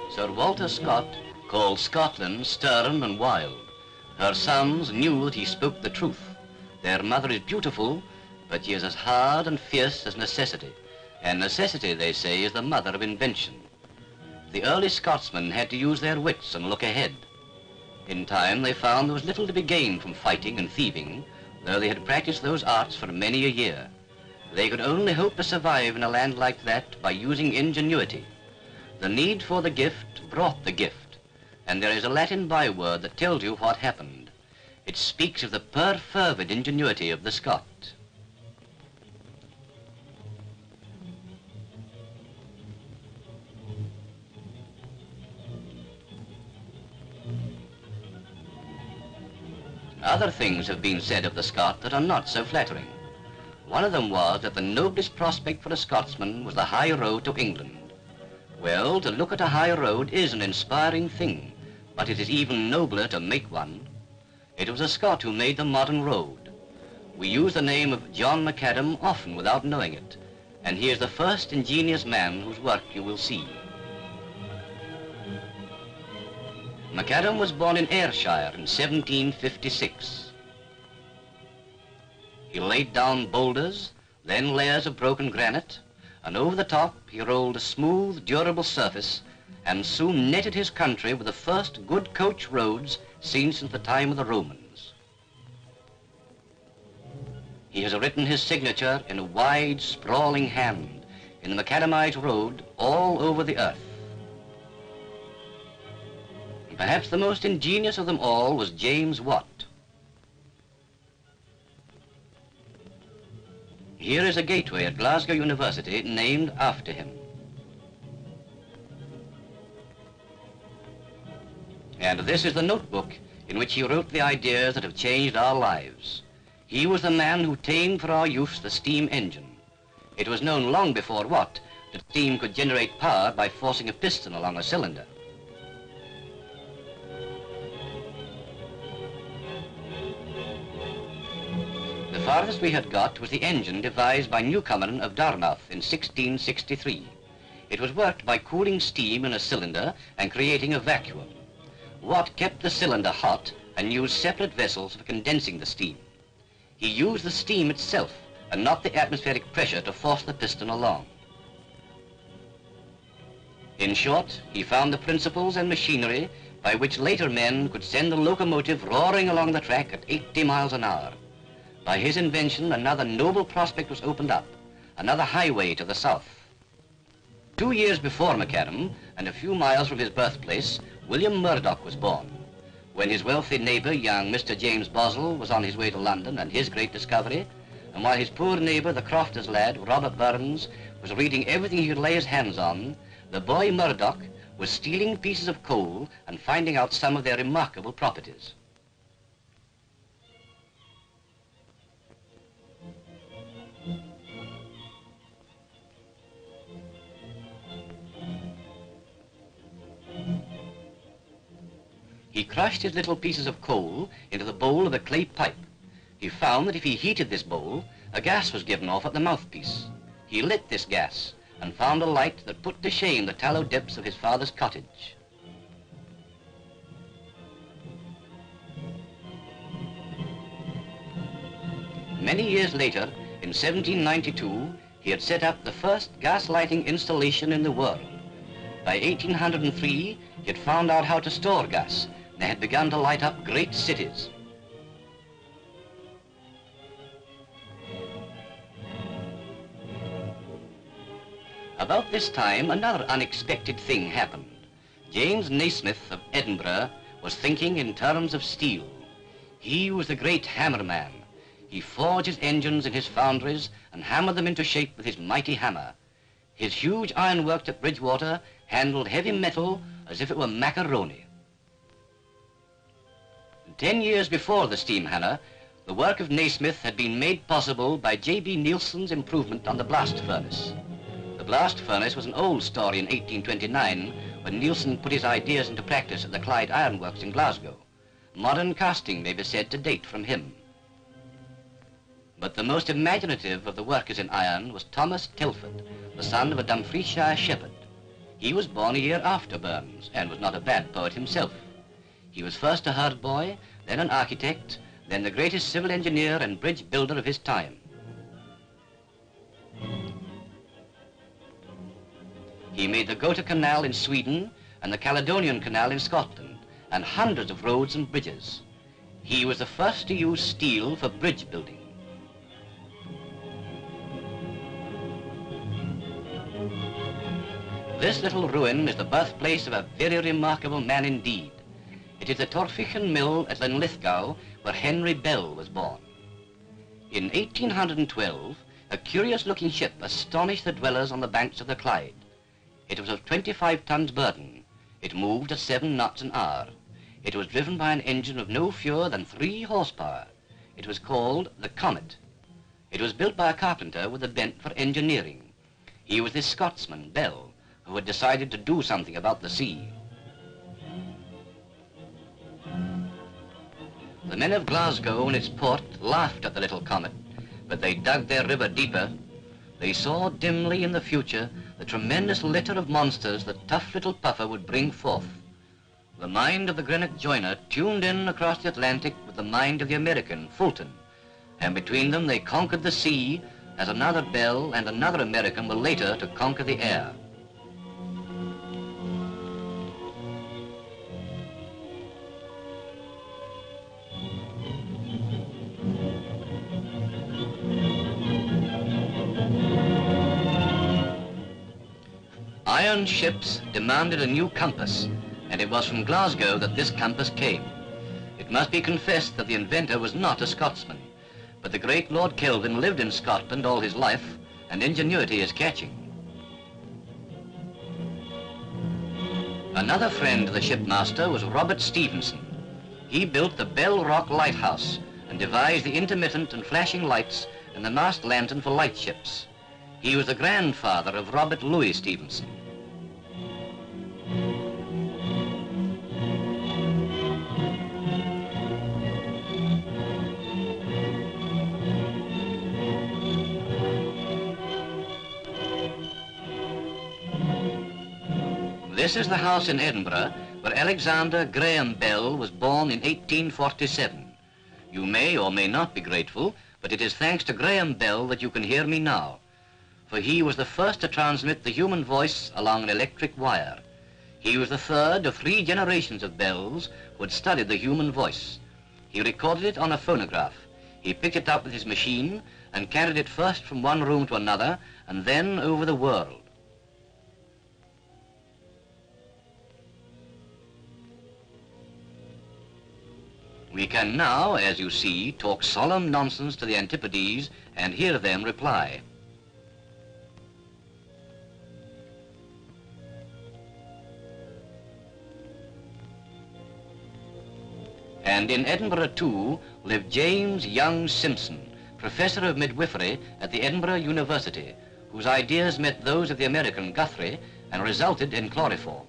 Sir Walter Scott called Scotland stern and wild. Her sons knew that he spoke the truth. Their mother is beautiful, but she is as hard and fierce as necessity. And necessity, they say, is the mother of invention. The early Scotsmen had to use their wits and look ahead. In time, they found there was little to be gained from fighting and thieving, though they had practiced those arts for many a year. They could only hope to survive in a land like that by using ingenuity. The need for the gift brought the gift, and there is a Latin byword that tells you what happened. It speaks of the perfervid ingenuity of the Scot. Other things have been said of the Scot that are not so flattering. One of them was that the noblest prospect for a Scotsman was the high road to England. Well, to look at a high road is an inspiring thing, but it is even nobler to make one. It was a Scot who made the modern road. We use the name of John Macadam often without knowing it, and he is the first ingenious man whose work you will see. Macadam was born in Ayrshire in 1756. He laid down boulders, then layers of broken granite, and over the top he rolled a smooth, durable surface and soon netted his country with the first good coach roads seen since the time of the Romans. He has written his signature in a wide, sprawling hand in the macadamised road all over the earth. And perhaps the most ingenious of them all was James Watt. Here is a gateway at Glasgow University named after him. And this is the notebook in which he wrote the ideas that have changed our lives. He was the man who tamed for our use the steam engine. It was known long before Watt that steam could generate power by forcing a piston along a cylinder. The farthest we had got was the engine devised by Newcomen of Dartmouth in 1663. It was worked by cooling steam in a cylinder and creating a vacuum. Watt kept the cylinder hot and used separate vessels for condensing the steam. He used the steam itself and not the atmospheric pressure to force the piston along. In short, he found the principles and machinery by which later men could send the locomotive roaring along the track at 80 miles an hour. By his invention, another noble prospect was opened up, another highway to the south. 2 years before Macadam, and a few miles from his birthplace, William Murdock was born. When his wealthy neighbour, young Mr. James Boswell, was on his way to London and his great discovery, and while his poor neighbour, the crofter's lad, Robert Burns, was reading everything he could lay his hands on, the boy Murdock was stealing pieces of coal and finding out some of their remarkable properties. He crushed his little pieces of coal into the bowl of a clay pipe. He found that if he heated this bowl, a gas was given off at the mouthpiece. He lit this gas and found a light that put to shame the tallow dips of his father's cottage. Many years later, in 1792, he had set up the first gas lighting installation in the world. By 1803, he had found out how to store gas, and they had begun to light up great cities. About this time, another unexpected thing happened. James Nasmyth of Edinburgh was thinking in terms of steel. He was the great hammer man. He forged his engines in his foundries and hammered them into shape with his mighty hammer. His huge ironworks at Bridgewater handled heavy metal as if it were macaroni. 10 years before the steam hammer, the work of Nasmyth had been made possible by J.B. Neilson's improvement on the blast furnace. The blast furnace was an old story in 1829 when Neilson put his ideas into practice at the Clyde Ironworks in Glasgow. Modern casting may be said to date from him. But the most imaginative of the workers in iron was Thomas Telford, the son of a Dumfriesshire shepherd. He was born a year after Burns, and was not a bad poet himself. He was first a herd boy, then an architect, then the greatest civil engineer and bridge builder of his time. He made the Gotha Canal in Sweden and the Caledonian Canal in Scotland, and hundreds of roads and bridges. He was the first to use steel for bridge building. This little ruin is the birthplace of a very remarkable man indeed. It is the Torfichen Mill at Linlithgow, where Henry Bell was born. In 1812, a curious-looking ship astonished the dwellers on the banks of the Clyde. It was of 25 tons burden. It moved at 7 knots an hour. It was driven by an engine of no fewer than 3 horsepower. It was called the Comet. It was built by a carpenter with a bent for engineering. He was this Scotsman, Bell, who had decided to do something about the sea. The men of Glasgow and its port laughed at the little comet, but they dug their river deeper. They saw dimly in the future the tremendous litter of monsters the tough little puffer would bring forth. The mind of the Greenock joiner tuned in across the Atlantic with the mind of the American, Fulton, and between them they conquered the sea as another Bell and another American were later to conquer the air. Iron ships demanded a new compass, and it was from Glasgow that this compass came. It must be confessed that the inventor was not a Scotsman, but the great Lord Kelvin lived in Scotland all his life, and ingenuity is catching. Another friend of the shipmaster was Robert Stephenson. He built the Bell Rock Lighthouse and devised the intermittent and flashing lights and the mast lantern for lightships. He was the grandfather of Robert Louis Stephenson. This is the house in Edinburgh where Alexander Graham Bell was born in 1847. You may or may not be grateful, but it is thanks to Graham Bell that you can hear me now, for he was the first to transmit the human voice along an electric wire. He was the third of 3 generations of Bells who had studied the human voice. He recorded it on a phonograph. He picked it up with his machine and carried it first from one room to another and then over the world. We can now, as you see, talk solemn nonsense to the Antipodes and hear them reply. And in Edinburgh, too, lived James Young Simpson, professor of midwifery at the Edinburgh University, whose ideas met those of the American Guthrie and resulted in chloroform.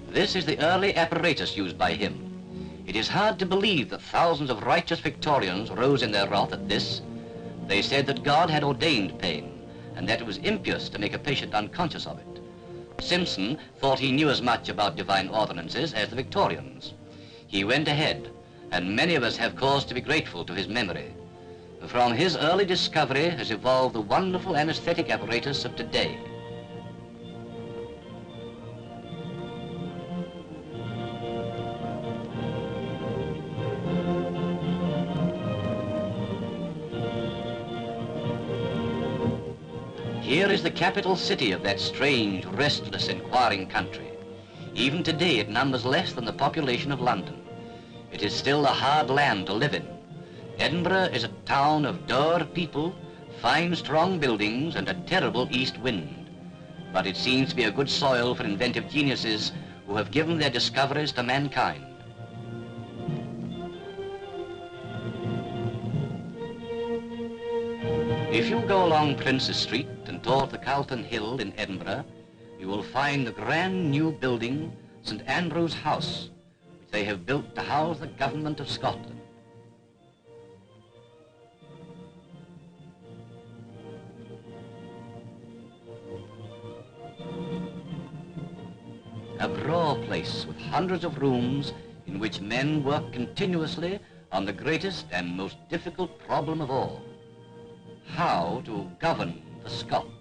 This is the early apparatus used by him. It is hard to believe that thousands of righteous Victorians rose in their wrath at this. They said that God had ordained pain, and that it was impious to make a patient unconscious of it. Simpson thought he knew as much about divine ordinances as the Victorians. He went ahead, and many of us have cause to be grateful to his memory. From his early discovery has evolved the wonderful anesthetic apparatus of today. Here is the capital city of that strange, restless, inquiring country. Even today it numbers less than the population of London. It is still a hard land to live in. Edinburgh is a town of dour people, fine strong buildings and a terrible east wind. But it seems to be a good soil for inventive geniuses who have given their discoveries to mankind. If you go along Princes Street and toward the Calton Hill in Edinburgh, you will find the grand new building, St. Andrew's House, which they have built to house the government of Scotland. A braw place with hundreds of rooms in which men work continuously on the greatest and most difficult problem of all: how to govern the Scots.